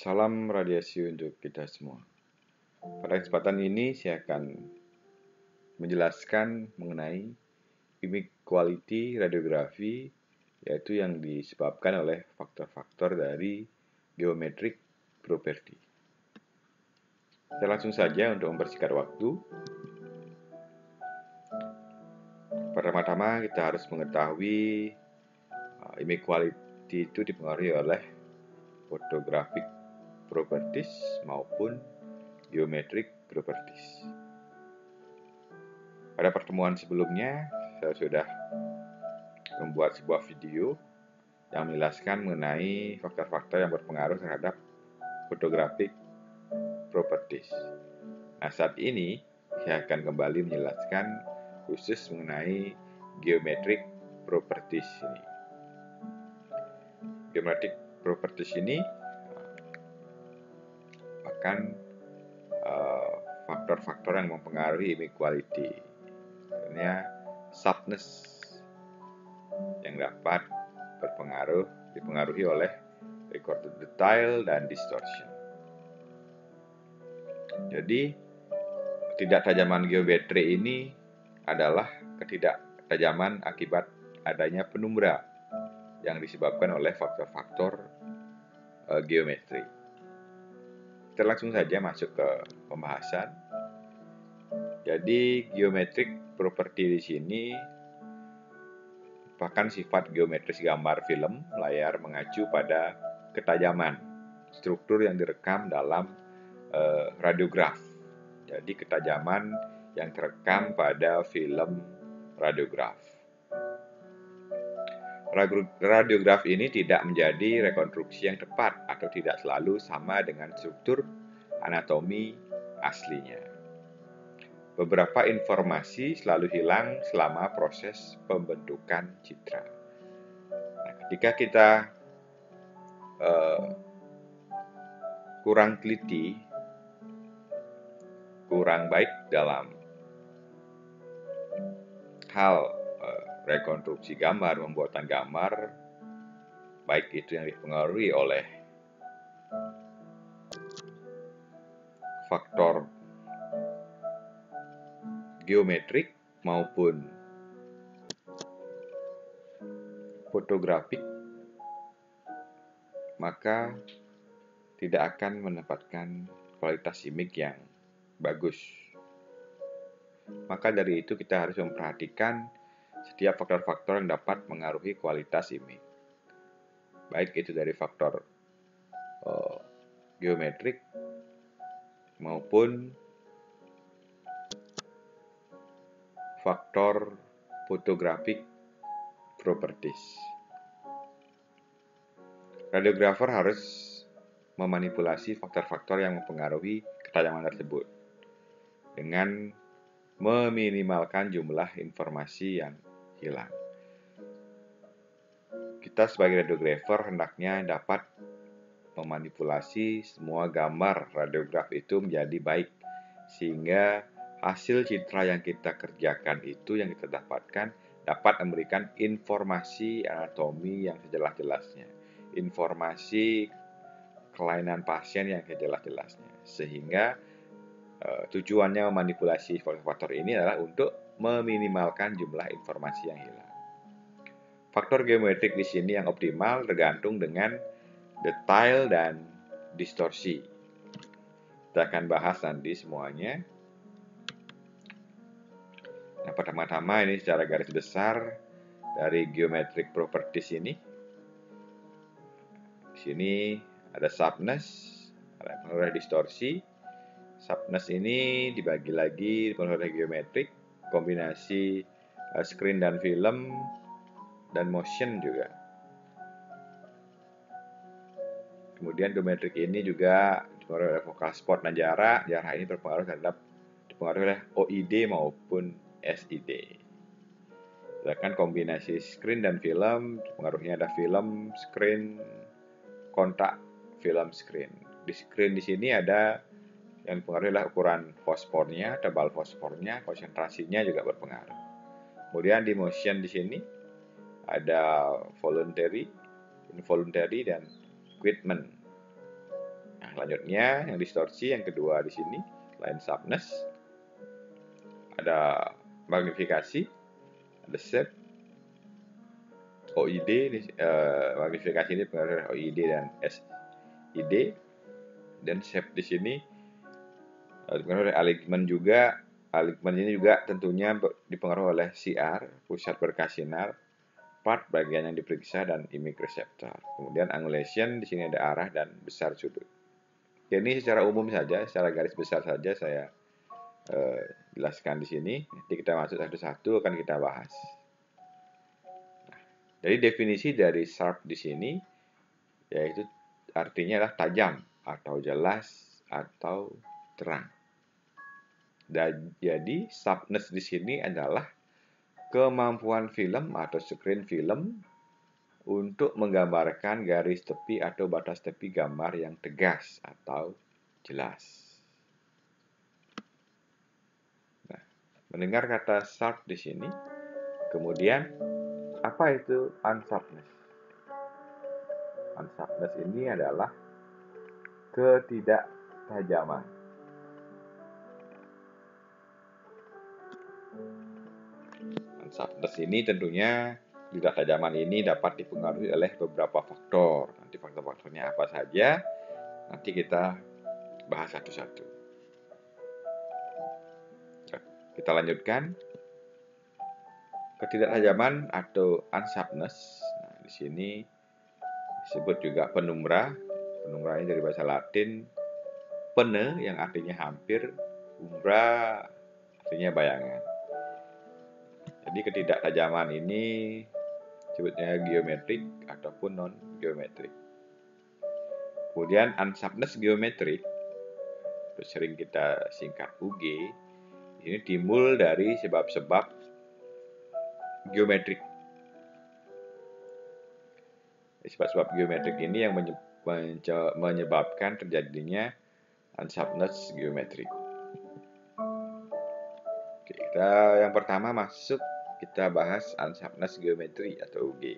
Salam radiasi untuk kita semua. Pada kesempatan ini saya akan menjelaskan mengenai image quality radiografi, yaitu yang disebabkan oleh faktor-faktor dari geometric property. Kita langsung saja untuk mempersingkat waktu. Pertama-tama kita harus mengetahui image quality itu dipengaruhi oleh photographic properties maupun geometric properties. Pada pertemuan sebelumnya, saya sudah membuat sebuah video yang menjelaskan mengenai faktor-faktor yang berpengaruh terhadap photographic properties. Nah, saat ini saya akan kembali menjelaskan khusus mengenai geometric properties ini. Geometric properties ini bahkan faktor-faktor yang mempengaruhi image quality. Sebenarnya sharpness yang dapat dipengaruhi oleh recorded detail dan distortion. Jadi, ketidaktajaman geometri ini adalah ketidaktajaman akibat adanya penumbra yang disebabkan oleh faktor-faktor geometri. Kita langsung saja masuk ke pembahasan. Jadi, geometric property di sini merupakan sifat geometris gambar film layar mengacu pada ketajaman struktur yang direkam dalam radiograf. Jadi ketajaman yang terekam pada film radiograf. Radiograf ini tidak menjadi rekonstruksi yang tepat atau tidak selalu sama dengan struktur anatomi aslinya. Beberapa informasi selalu hilang selama proses pembentukan citra. Nah, ketika kita kurang teliti, kurang baik dalam hal rekonstruksi gambar, pembuatan gambar, baik itu yang dipengaruhi oleh faktor geometrik maupun fotografik, maka tidak akan mendapatkan kualitas image yang bagus. Maka dari itu kita harus memperhatikan setiap faktor-faktor yang dapat mengaruhi kualitas image. Baik itu dari faktor geometrik maupun faktor photographic properties. Radiografer harus memanipulasi faktor-faktor yang mempengaruhi ketajaman tersebut dengan meminimalkan jumlah informasi yang hilang. Kita sebagai radiografer hendaknya dapat memanipulasi semua gambar radiograf itu menjadi baik, sehingga hasil citra yang kita kerjakan itu, yang kita dapatkan, dapat memberikan informasi anatomi yang sejelas-jelasnya, informasi kelainan pasien yang sejelas-jelasnya, sehingga tujuannya memanipulasi faktor-faktor ini adalah untuk meminimalkan jumlah informasi yang hilang. Faktor geometrik di sini yang optimal tergantung dengan detail dan distorsi. Kita akan bahas nanti semuanya. Nah, pertama-tama ini secara garis besar dari geometric properties ini. Di sini ada sharpness, ada pengaruh distorsi. Sharpness ini dibagi lagi pengaruh geometrik, kombinasi screen dan film, dan motion juga. Kemudian geometrik ini juga dipengaruhi oleh focal spot dan jarak. Jarak ini dipengaruhi oleh OID maupun SID. Sedangkan kombinasi screen dan film, pengaruhnya ada film, screen, kontak, film, screen. Di screen di sini ada yang dipengaruhi adalah ukuran fosfornya, tebal fosfornya, konsentrasinya juga berpengaruh. Kemudian di motion di sini ada voluntary, involuntary, dan equipment. Nah, selanjutnya yang distorsi yang kedua di sini, selain sharpness, ada magnifikasi, ada shape, OID, magnifikasi ini pengaruh OID dan SID, dan shape di sini dipengaruhi oleh alignment juga. Alignment ini juga tentunya dipengaruhi oleh CR, pusat berkas sinar, part bagian yang diperiksa, dan image receptor. Kemudian angulation di sini ada arah dan besar sudut. Ini secara umum saja, secara garis besar saja saya jelaskan di sini. Nanti kita masuk satu-satu akan kita bahas. Jadi definisi dari sharp di sini yaitu artinya adalah tajam atau jelas atau terang. Dan jadi sharpness di sini adalah kemampuan film atau screen film untuk menggambarkan garis tepi atau batas tepi gambar yang tegas atau jelas. Nah, mendengar kata sharp di sini, kemudian apa itu unsharpness? Unsharpness ini adalah ketidaktajaman. Unsharpness ini tentunya ketidaktajaman ini dapat dipengaruhi oleh beberapa faktor. Nanti faktor-faktornya apa saja, nanti kita bahas satu-satu. Kita lanjutkan. Ketidaktajaman atau unsharpness. Nah, di sini disebut juga penumbra. Penumbra ini dari bahasa Latin pene yang artinya hampir, umbra artinya bayangan. Jadi ketidaktajaman ini disebutnya geometrik ataupun non-geometrik. Kemudian unsharpness geometrik, itu sering kita singkat UG, ini timbul dari sebab-sebab geometrik. Sebab-sebab geometrik ini yang menyebabkan terjadinya unsharpness geometrik. Oke, yang pertama kita bahas unsharpness geometri atau UG.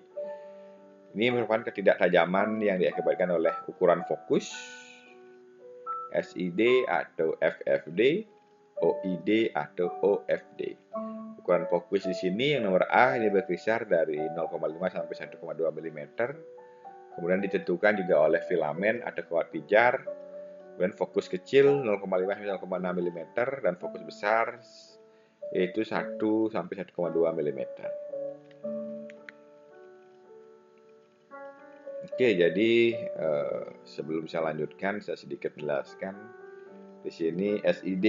Ini merupakan ketidaktajaman yang diakibatkan oleh ukuran fokus, SID atau FFD, OID atau OFD. Ukuran fokus di sini yang nomor A ini berkisar dari 0,5 sampai 1,2 mm. Kemudian ditentukan juga oleh filamen atau kawat pijar. Kemudian fokus kecil 0,5 sampai 0,6 mm dan fokus besar yaitu 1 sampai 1,2 mm. Oke, jadi sebelum saya lanjutkan, saya sedikit menjelaskan di sini SID.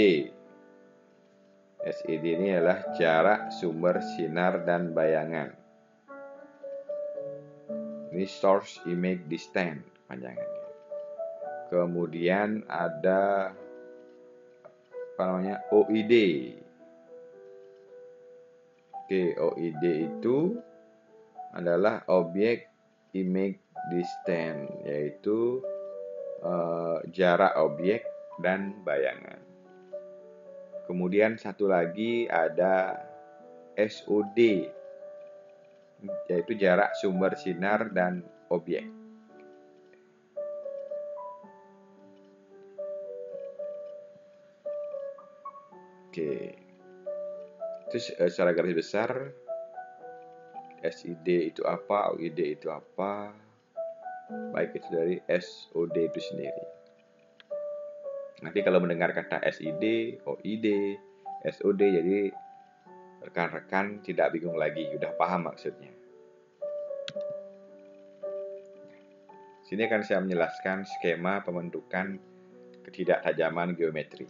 SID ini adalah jarak sumber sinar dan bayangan. Ini source image distance panjangannya. Kemudian ada OID. Oke, OID itu adalah objek image distance, yaitu jarak objek dan bayangan. Kemudian satu lagi ada SOD, yaitu jarak sumber sinar dan objek. Oke, itu secara garis besar SID itu apa, OID itu apa, baik itu dari SOD itu sendiri. Nanti kalau mendengar kata SID, OID, SOD, jadi rekan-rekan tidak bingung lagi, udah paham maksudnya. Sini akan saya menjelaskan skema pembentukan ketidaktajaman geometri.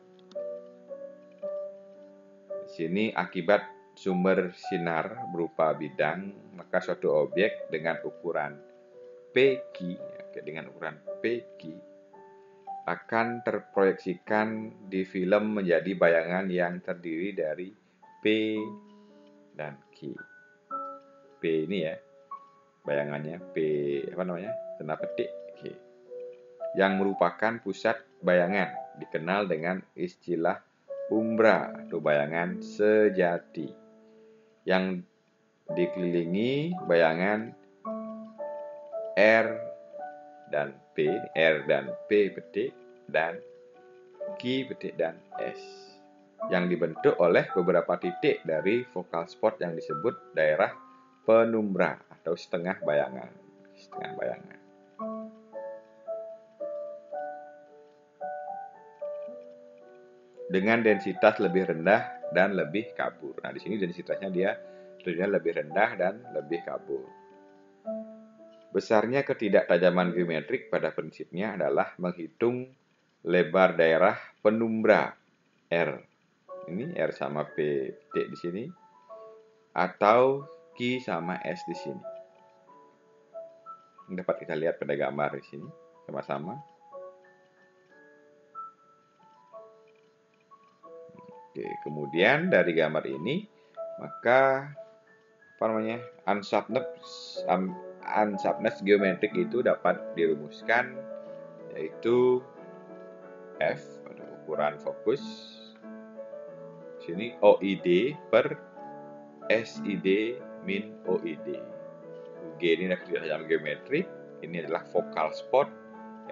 Di sini akibat sumber sinar berupa bidang, maka suatu objek dengan ukuran PQ, akan terproyeksikan di film menjadi bayangan yang terdiri dari P dan Q. P ini ya, bayangannya P tanda petik Q, yang merupakan pusat bayangan, dikenal dengan istilah umbra atau bayangan sejati, yang dikelilingi bayangan R dan P petik dan Q petik dan S yang dibentuk oleh beberapa titik dari focal spot yang disebut daerah penumbra atau setengah bayangan. Dengan densitas lebih rendah dan lebih kabur. Nah, di sini densitasnya dia lebih rendah dan lebih kabur. Besarnya ketidaktajaman geometrik pada prinsipnya adalah menghitung lebar daerah penumbra R. Ini R sama P titik di sini atau Q sama S di sini. Ini dapat kita lihat pada gambar di sini sama-sama. Oke, kemudian dari gambar ini maka unsoundness geometrik itu dapat dirumuskan yaitu F pada ukuran fokus sini OID per SID min OID. UG ini adalah ketidaktajaman geometrik, ini adalah focal spot,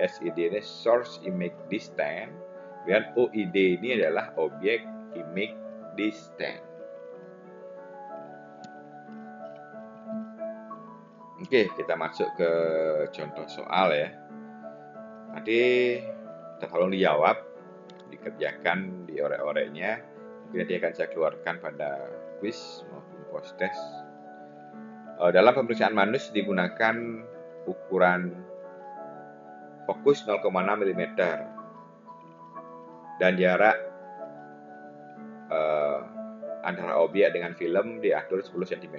SID ini source image distance, dan OID ini adalah object image distance. Oke, kita masuk ke contoh soal ya. Nanti kita tolong dijawab, dikerjakan di orek-oreknya. Mungkin nanti akan saya keluarkan pada quiz maupun post test. Dalam pemeriksaan manus digunakan ukuran fokus 0,6 mm dan jarak antara objek dengan film diatur 10 cm.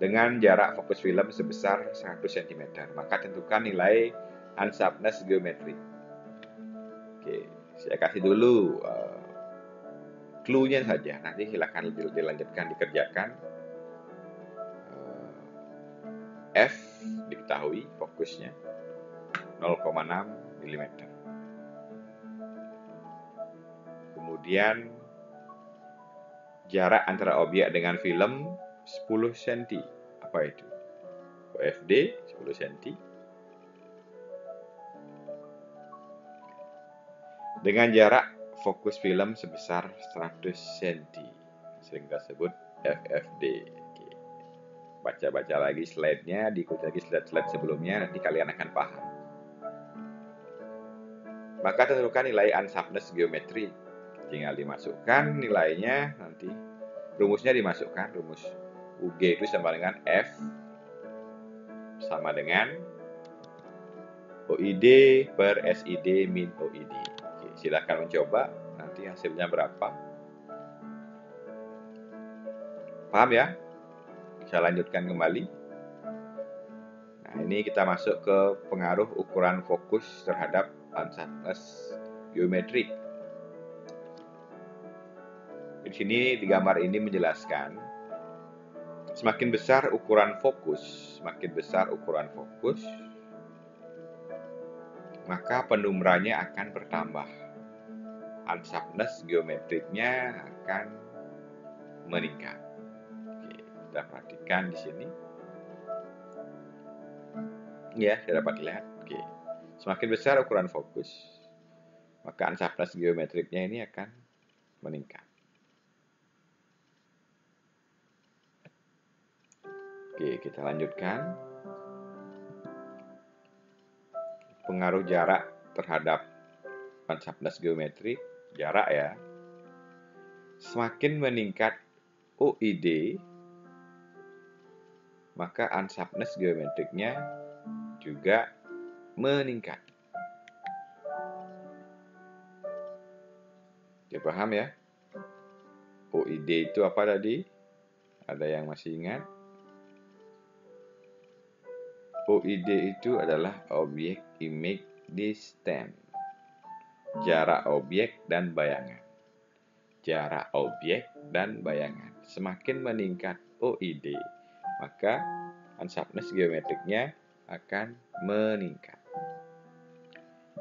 Dengan jarak fokus film sebesar 100 cm, maka tentukan nilai unsoundness geometrik. Oke, saya kasih dulu clue-nya saja. Nanti silakan dilanjutkan dikerjakan. F diketahui fokusnya 0,6 mm. Kemudian jarak antara objek dengan film 10 cm. Apa itu? OFD 10 cm. Dengan jarak fokus film sebesar 100 cm. Sering kita sebut FFD. Oke. Baca-baca lagi slide-nya, diikuti lagi slide-slide sebelumnya, nanti kalian akan paham. Maka tentukan nilai unsoundness geometri. Tinggal dimasukkan nilainya, nanti rumusnya dimasukkan. Rumus UG itu sama dengan F sama dengan OID per SID min OID. Oke, silakan mencoba, nanti hasilnya berapa. Paham ya? Bisa lanjutkan kembali. Nah, ini kita masuk ke pengaruh ukuran fokus terhadap unsoundness geometrik. Di sini di gambar ini menjelaskan semakin besar ukuran fokus, maka penumbranya akan bertambah. Unsoundness geometriknya akan meningkat. Oke, kita perhatikan di sini. Ya, saya dapat lihat. Oke. Semakin besar ukuran fokus, maka unsoundness geometriknya ini akan meningkat. Oke, kita lanjutkan. Pengaruh jarak terhadap unsoundness geometrik, jarak ya. Semakin meningkat OID, maka unsoundness geometriknya juga meningkat. Oke, paham ya? OID itu apa tadi? Ada yang masih ingat? OID itu adalah object image distance. Jarak objek dan bayangan. Jarak objek dan bayangan. Semakin meningkat OID, maka unsoundness geometriknya akan meningkat.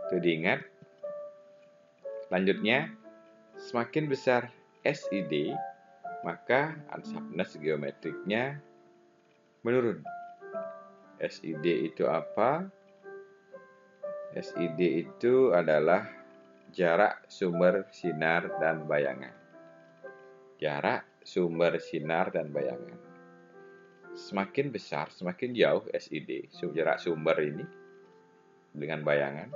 Itu diingat. Selanjutnya, semakin besar SID, maka unsoundness geometriknya menurun. SID itu apa? SID itu adalah jarak sumber sinar dan bayangan. Jarak sumber sinar dan bayangan. Semakin besar, semakin jauh SID, jarak sumber ini dengan bayangan.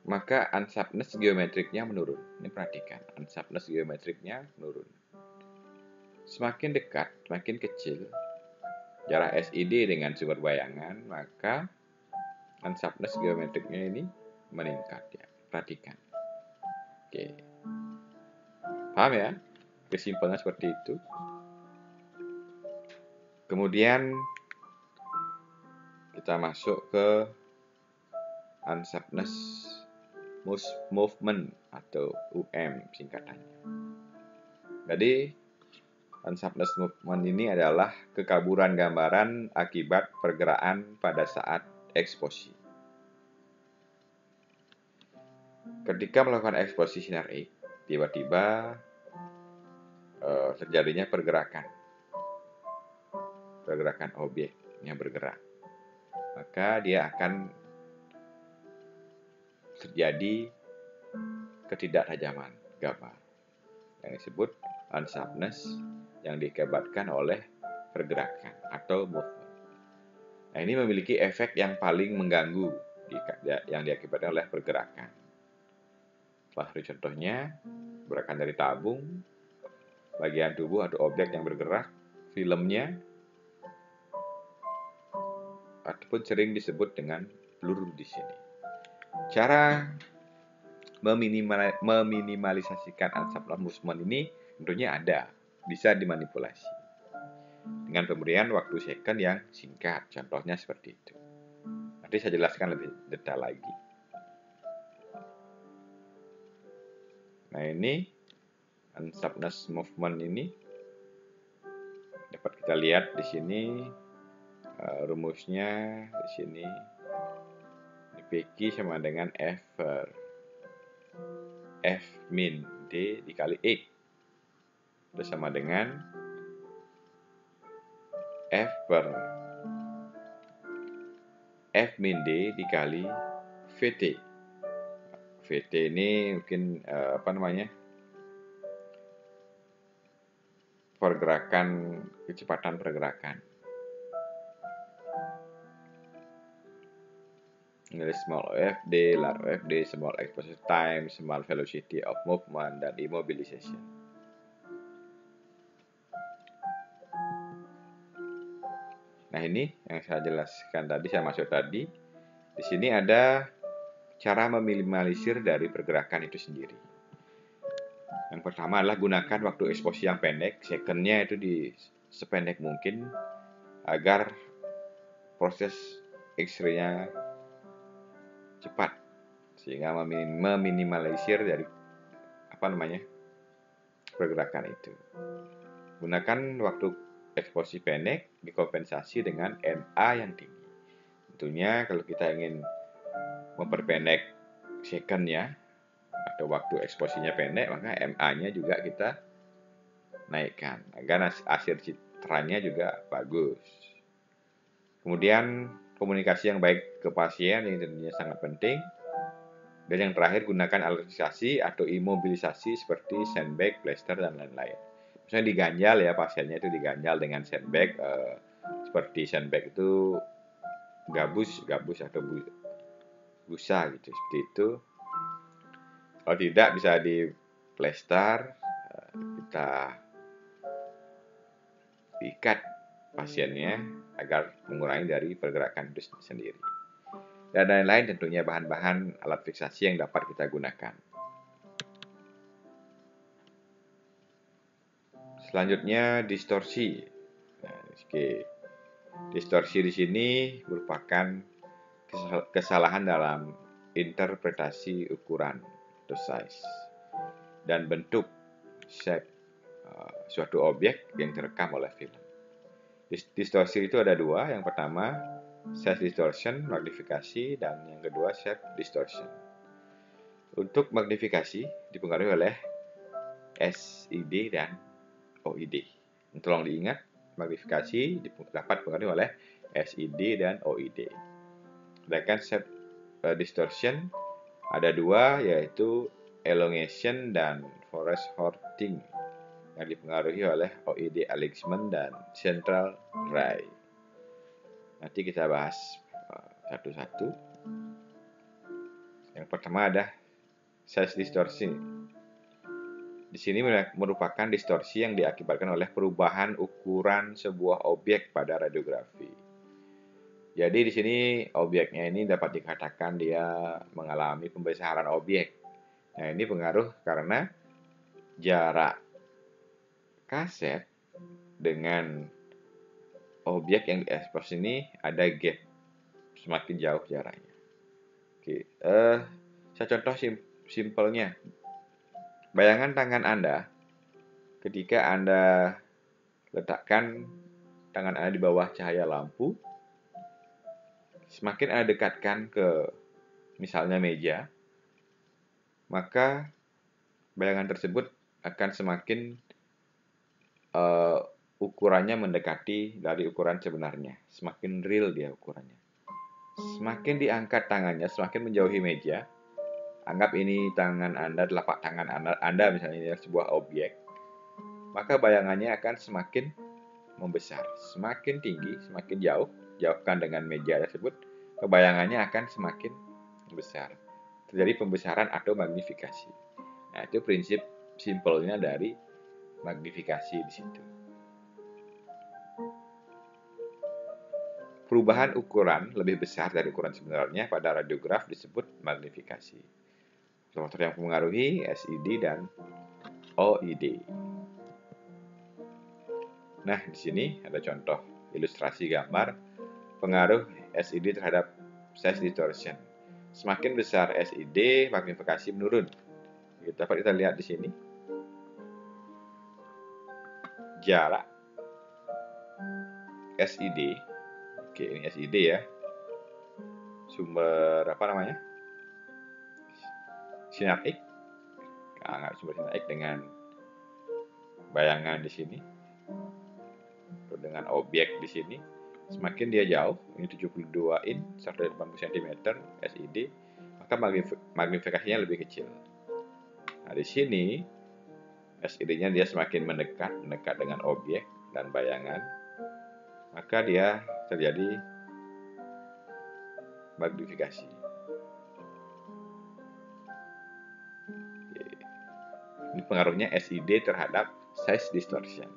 Maka unsharpness geometriknya menurun. Ini perhatikan, unsharpness geometriknya menurun. Semakin dekat, semakin kecil jarak SID dengan sumber bayangan, maka unsharpness geometriknya ini meningkat ya. Perhatikan. Oke. Paham ya? Kesimpulannya seperti itu. Kemudian kita masuk ke unsharpness movement atau singkatannya. Jadi unsharpness movement ini adalah kekaburan gambaran akibat pergerakan pada saat eksposi. Ketika melakukan eksposi sinar X, tiba-tiba terjadinya pergerakan objek yang bergerak. Maka dia akan terjadi ketidaktajaman gambar yang disebut unsharpness yang diakibatkan oleh pergerakan atau movement. Nah, ini memiliki efek yang paling mengganggu yang diakibatkan oleh pergerakan. Salah satu contohnya, pergerakan dari tabung, bagian tubuh atau objek yang bergerak, filmnya, ataupun sering disebut dengan peluru di sini. Cara meminimalisasikan unsharpness movement ini tentunya ada, bisa dimanipulasi dengan pemberian waktu second yang singkat. Contohnya seperti itu. Nanti saya jelaskan lebih detail lagi. Nah, ini unsharpness movement ini dapat kita lihat di sini rumusnya di sini. PQ sama dengan F min D dikali X. Itu sama dengan F min D dikali VT. VT ini mungkin kecepatan pergerakan. Ini small OFD, large OFD, small exposure time, small velocity of movement, dan immobilization. Nah, ini yang saya jelaskan tadi, saya masuk tadi. Di sini ada cara meminimalisir dari pergerakan itu sendiri. Yang pertama adalah gunakan waktu eksposi yang pendek, secondnya itu sependek mungkin agar proses X-ray-nya cepat, sehingga meminimalisir dari pergerakan itu. Gunakan waktu eksposi pendek dikompensasi dengan MA yang tinggi. Tentunya kalau kita ingin memperpendek second-nya atau waktu eksposinya pendek, maka MA-nya juga kita naikkan agar hasil citranya juga bagus. Kemudian komunikasi yang baik ke pasien ini tentunya sangat penting. Dan yang terakhir, gunakan alergisasi atau imobilisasi seperti sandbag, plaster, dan lain-lain. Misalnya diganjal ya, pasiennya itu diganjal dengan sandbag, seperti sandbag itu gabus atau busa gitu, seperti itu. Kalau tidak bisa di plaster, kita diikat pasiennya agar mengurangi dari pergerakan itu sendiri. Dan lain-lain tentunya bahan-bahan alat fiksasi yang dapat kita gunakan. Selanjutnya distorsi. Distorsi di sini merupakan kesalahan dalam interpretasi ukuran atau size dan bentuk shape suatu objek yang terekam oleh film. Distorsi itu ada dua. Yang pertama, size distortion, magnifikasi, dan yang kedua, shape distortion. Untuk magnifikasi dipengaruhi oleh SID dan OID. Tolong diingat, magnifikasi dapat dipengaruhi oleh SID dan OID. Sedangkan shape distortion ada dua, yaitu elongation dan forest hoarding, yang dipengaruhi oleh OID alignment dan central ray. Nanti kita bahas satu-satu. Yang pertama ada size distortion. Di sini merupakan distorsi yang diakibatkan oleh perubahan ukuran sebuah objek pada radiografi. Jadi di sini objeknya ini dapat dikatakan dia mengalami pembesaran objek. Nah, ini pengaruh karena jarak kaset dengan objek yang diekspos ini ada gap, semakin jauh jaraknya. Oke, saya contoh simpelnya. Bayangan tangan Anda ketika Anda letakkan tangan Anda di bawah cahaya lampu, semakin Anda dekatkan ke misalnya meja, maka bayangan tersebut akan semakin ukurannya mendekati dari ukuran sebenarnya. Semakin real dia ukurannya. Semakin diangkat tangannya, semakin menjauhi meja. Anggap ini tangan Anda, telapak tangan Anda misalnya ini sebuah objek. Maka bayangannya akan semakin membesar. Semakin tinggi, semakin jauh, jauhkan dengan meja tersebut, bayangannya akan semakin besar. Terjadi pembesaran atau magnifikasi. Nah, itu prinsip simpelnya dari magnifikasi di situ. Perubahan ukuran lebih besar dari ukuran sebenarnya pada radiograf disebut magnifikasi. Faktor yang mempengaruhi SID dan OID. Nah, di sini ada contoh ilustrasi gambar pengaruh SID terhadap size distortion. Semakin besar SID, magnifikasi menurun. Dapat kita lihat di sini. Jarak SID. Oke, ini SID ya. Sumber apa namanya? Sinar X. Anggap sumber sinar X dengan bayangan di sini. Dengan objek di sini. Semakin dia jauh, ini 72 in, 180 cm SID, maka magnifikasinya lebih kecil. Nah, di sini SID-nya dia semakin mendekat dengan objek dan bayangan, maka dia terjadi magnifikasi. Ini pengaruhnya SID terhadap size distortion.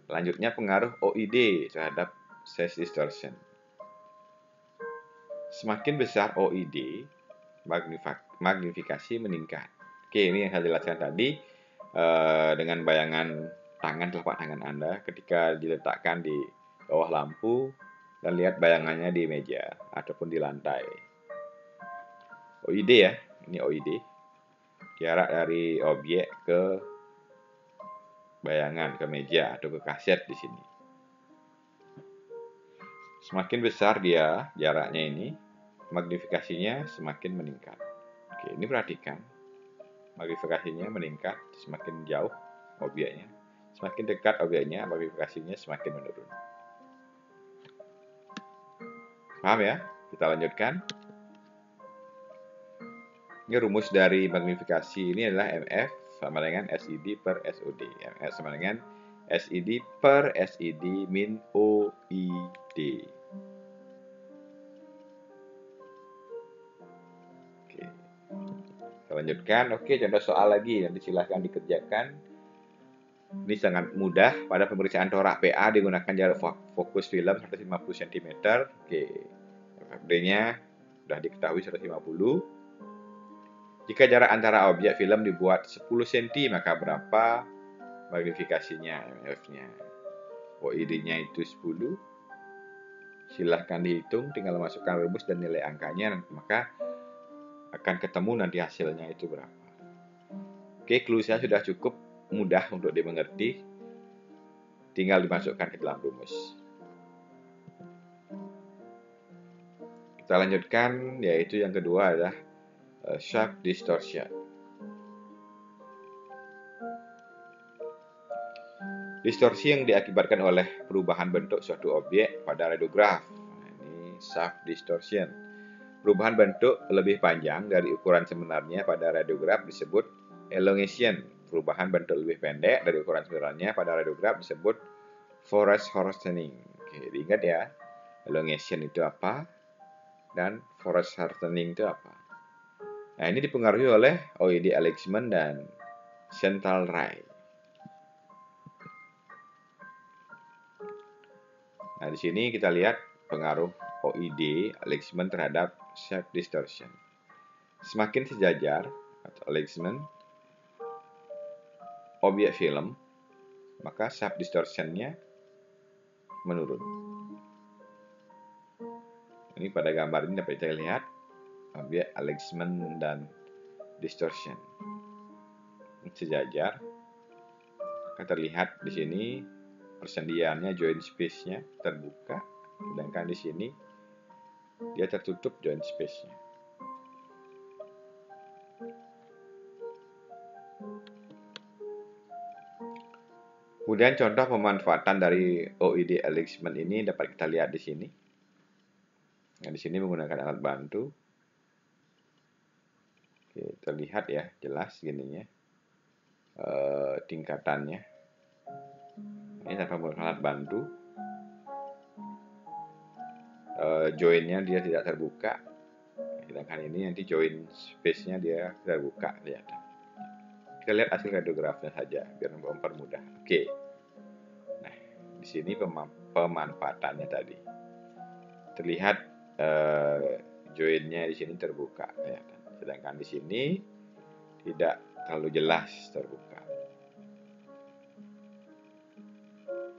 Selanjutnya pengaruh OID terhadap size distortion. Semakin besar OID, magnifikasi meningkat. Oke, ini yang saya jelaskan tadi dengan bayangan telapak tangan Anda ketika diletakkan di bawah lampu dan lihat bayangannya di meja ataupun di lantai. OID ya, ini OID. Jarak dari objek ke bayangan, ke meja atau ke kaset di sini. Semakin besar dia jaraknya ini, magnifikasinya semakin meningkat. Oke, ini perhatikan. Magnifikasinya meningkat semakin jauh objeknya. Semakin dekat objeknya, magnifikasinya semakin menurun. Paham ya? Kita lanjutkan. Ini rumus dari magnifikasi ini adalah MF sama dengan SID per SOD. MF sama dengan SID per SID min OID. Oke. Kita lanjutkan. Oke, contoh soal lagi. Nanti silahkan dikerjakan. Ini sangat mudah. Pada pemeriksaan torak PA digunakan jarak fokus film 150 cm. Oke. FFD-nya sudah diketahui 150. Jika jarak antara objek film dibuat 10 cm, maka berapa magnifikasinya MF-nya? OID-nya itu 10. Silahkan dihitung, tinggal masukkan rumus dan nilai angkanya, maka akan ketemu nanti hasilnya itu berapa. Oke, clue saya sudah cukup mudah untuk dimengerti. Tinggal dimasukkan ke dalam rumus. Kita lanjutkan, yaitu yang kedua adalah shape distortion. Distorsi yang diakibatkan oleh perubahan bentuk suatu objek pada radiograf. Nah, ini shaft distortion. Perubahan bentuk lebih panjang dari ukuran sebenarnya pada radiograf disebut elongation. Perubahan bentuk lebih pendek dari ukuran sebenarnya pada radiograf disebut forest shortening. Oke, diingat ya, elongation itu apa dan forest shortening itu apa. Nah, ini dipengaruhi oleh OID alignment dan central ray. Nah, di sini kita lihat pengaruh OID alignment terhadap shape distortion. Semakin sejajar atau alignment objek film, maka shape distortion-nya menurun. Ini pada gambar ini dapat kita lihat objek alignment dan distortion sejajar. Kita terlihat di sini persendiannya joint space-nya terbuka, sedangkan di sini dia tertutup joint space-nya. Kemudian contoh pemanfaatan dari OID alignment ini dapat kita lihat di sini. Nah, di sini menggunakan alat bantu. Oke, terlihat ya jelas gininya tingkatannya. Ini tanpa menggunakan alat bantu. Joinnya dia tidak terbuka, sedangkan ini nanti join space-nya dia terbuka, lihat. Kita lihat hasil radiografnya saja biar mempermudah. Oke. Nah, di sini pemanfaatannya tadi terlihat joinnya di sini terbuka, lihat. Sedangkan di sini tidak terlalu jelas terbuka.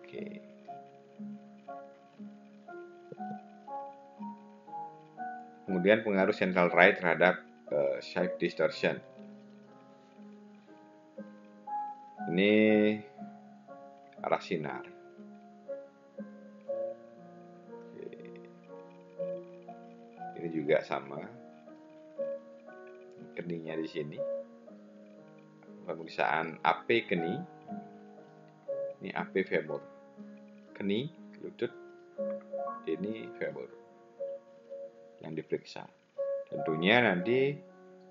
Oke. Kemudian pengaruh central ray terhadap shape distortion. Ini arah sinar. Oke. Ini juga sama. Keningnya di sini. Pemeriksaan AP keni. Ini AP femur. Keni, lutut. Ini femur yang diperiksa. Tentunya nanti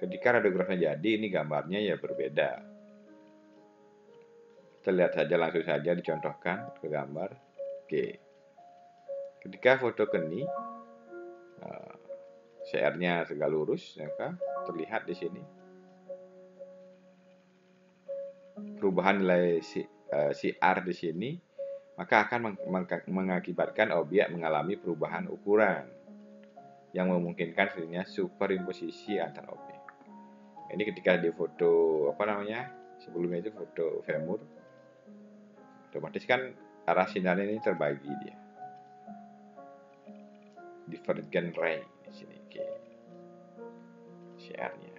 ketika radiografnya jadi, ini gambarnya ya berbeda. Kita lihat saja langsung saja dicontohkan ke gambar. Oke. Ketika foto keni, CR-nya tegak lurus, maka terlihat di sini perubahan nilai CR di sini, maka akan mengakibatkan objek mengalami perubahan ukuran yang memungkinkan terjadinya superimposisi antar objek. Ini ketika di foto sebelumnya itu foto femur, otomatis kan arah sinarnya ini terbagi dia, divergent ray di sini, CR-nya.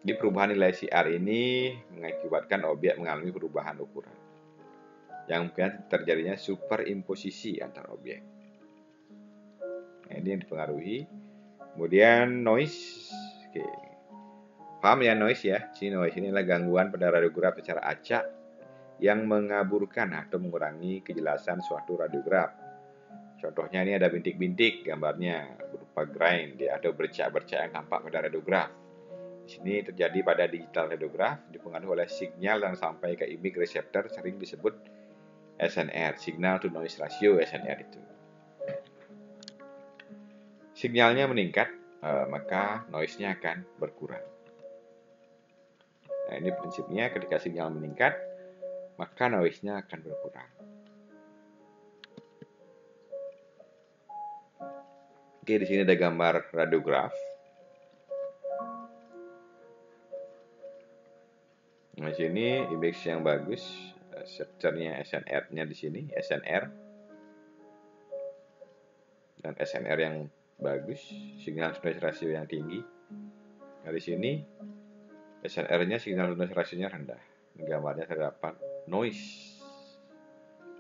Di perubahan nilai CR ini mengakibatkan objek mengalami perubahan ukuran yang mungkin terjadinya superimposisi antar objek. Nah, ini yang dipengaruhi. Kemudian noise. Oke. Paham ya noise ya? Noise ini adalah gangguan pada radiograf secara acak yang mengaburkan atau mengurangi kejelasan suatu radiograf. Contohnya ini ada bintik-bintik gambarnya berupa grain atau bercak-bercak yang tampak pada radiograf. Di sini terjadi pada digital radiograf dipengaruhi oleh sinyal yang sampai ke image receptor, sering disebut SNR, signal to noise ratio SNR itu. Sinyalnya meningkat, maka noise-nya akan berkurang. Nah, ini prinsipnya ketika sinyal meningkat, maka noise-nya akan berkurang. Oke, di sini ada gambar radiograf. Nah, di sini image yang bagus, receptornya SNR-nya di sini, SNR. Dan SNR yang bagus, signal to noise ratio yang tinggi. Nah, di sini SNR-nya signal to noise ratio-nya rendah. Gambarnya terdapat noise.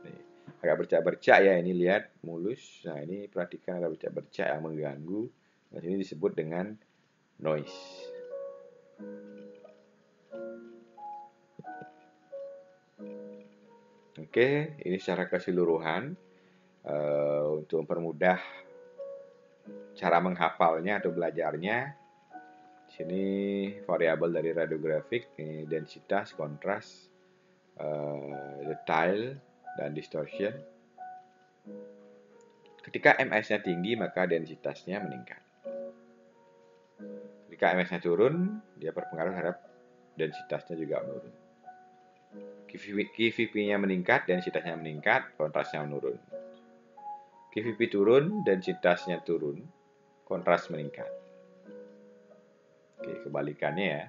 Nih, agak bercak-bercak ya, ini lihat mulus. Nah, ini perhatikan agak bercak-bercak yang mengganggu. Nah, ini disebut dengan noise. Oke, ini secara keseluruhan untuk mempermudah cara menghafalnya atau belajarnya. Di sini variabel dari radiografik, ini densitas, kontras, detail, dan distortion. Ketika MS-nya tinggi, maka densitasnya meningkat. Ketika MS-nya turun, dia berpengaruh terhadap densitasnya juga menurun. QVP-nya meningkat, densitasnya meningkat, kontrasnya menurun. QVP turun, densitasnya turun, kontras meningkat. Oke, kebalikannya ya.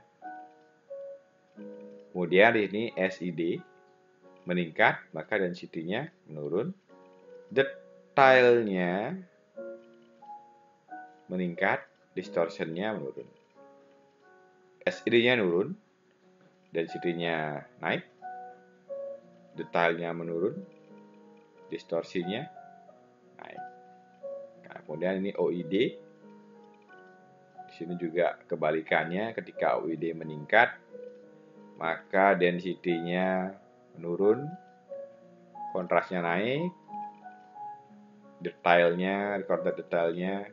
Kemudian di sini SID meningkat, maka density-nya menurun. Detailnya meningkat, distortion-nya menurun. SID-nya menurun, density-nya naik, detailnya menurun, distorsinya naik. Nah, kemudian ini OID. Di sini juga kebalikannya, ketika OID meningkat, maka density-nya menurun, kontrasnya naik, recorded detailnya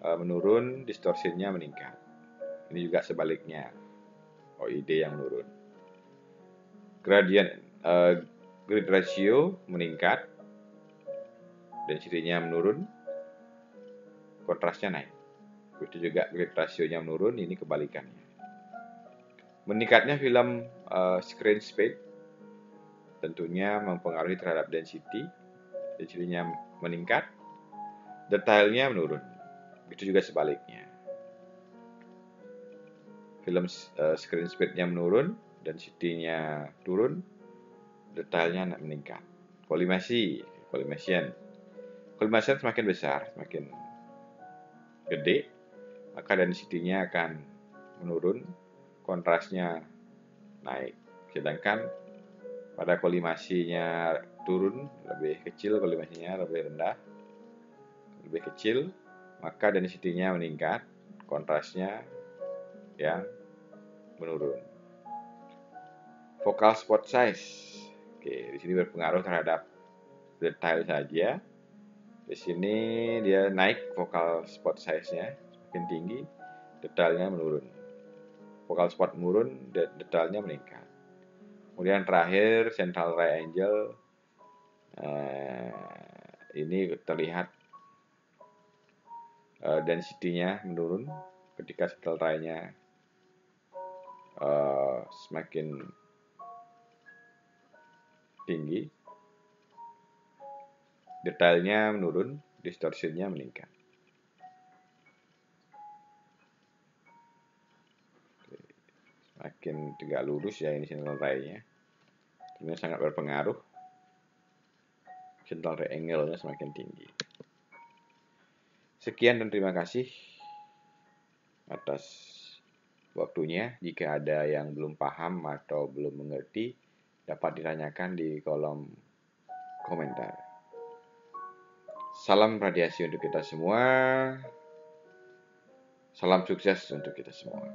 menurun, distorsinya meningkat. Ini juga sebaliknya, OID yang menurun. Gradient grid ratio meningkat, density-nya menurun, kontrasnya naik. Itu juga grid ratio-nya menurun, ini kebalikannya. Meningkatnya film screen speed tentunya mempengaruhi terhadap density. Density-nya meningkat, detailnya menurun. Itu juga sebaliknya. Film screen speed-nya menurun, density-nya turun, detailnya meningkat. Collimation semakin besar, semakin gede, maka density-nya akan menurun, kontrasnya naik. Sedangkan pada kolimasinya turun, lebih kecil, kolimasinya lebih rendah, lebih kecil, maka density-nya meningkat, kontrasnya yang menurun. Focal spot size. Oke, di sini berpengaruh terhadap detail saja. Di sini dia naik focal spot size-nya semakin tinggi, detailnya menurun. Focal spot menurun, detailnya meningkat. Kemudian terakhir central ray angle. Ini terlihat density-nya menurun ketika central ray-nya semakin tinggi, detailnya menurun, distortion-nya meningkat. Semakin tegak lurus ya ini central ray-nya. Ini sangat berpengaruh. Central ray angle-nya semakin tinggi. Sekian dan terima kasih atas waktunya. Jika ada yang belum paham atau belum mengerti, dapat ditanyakan di kolom komentar. Salam radiasi untuk kita semua. Salam sukses untuk kita semua.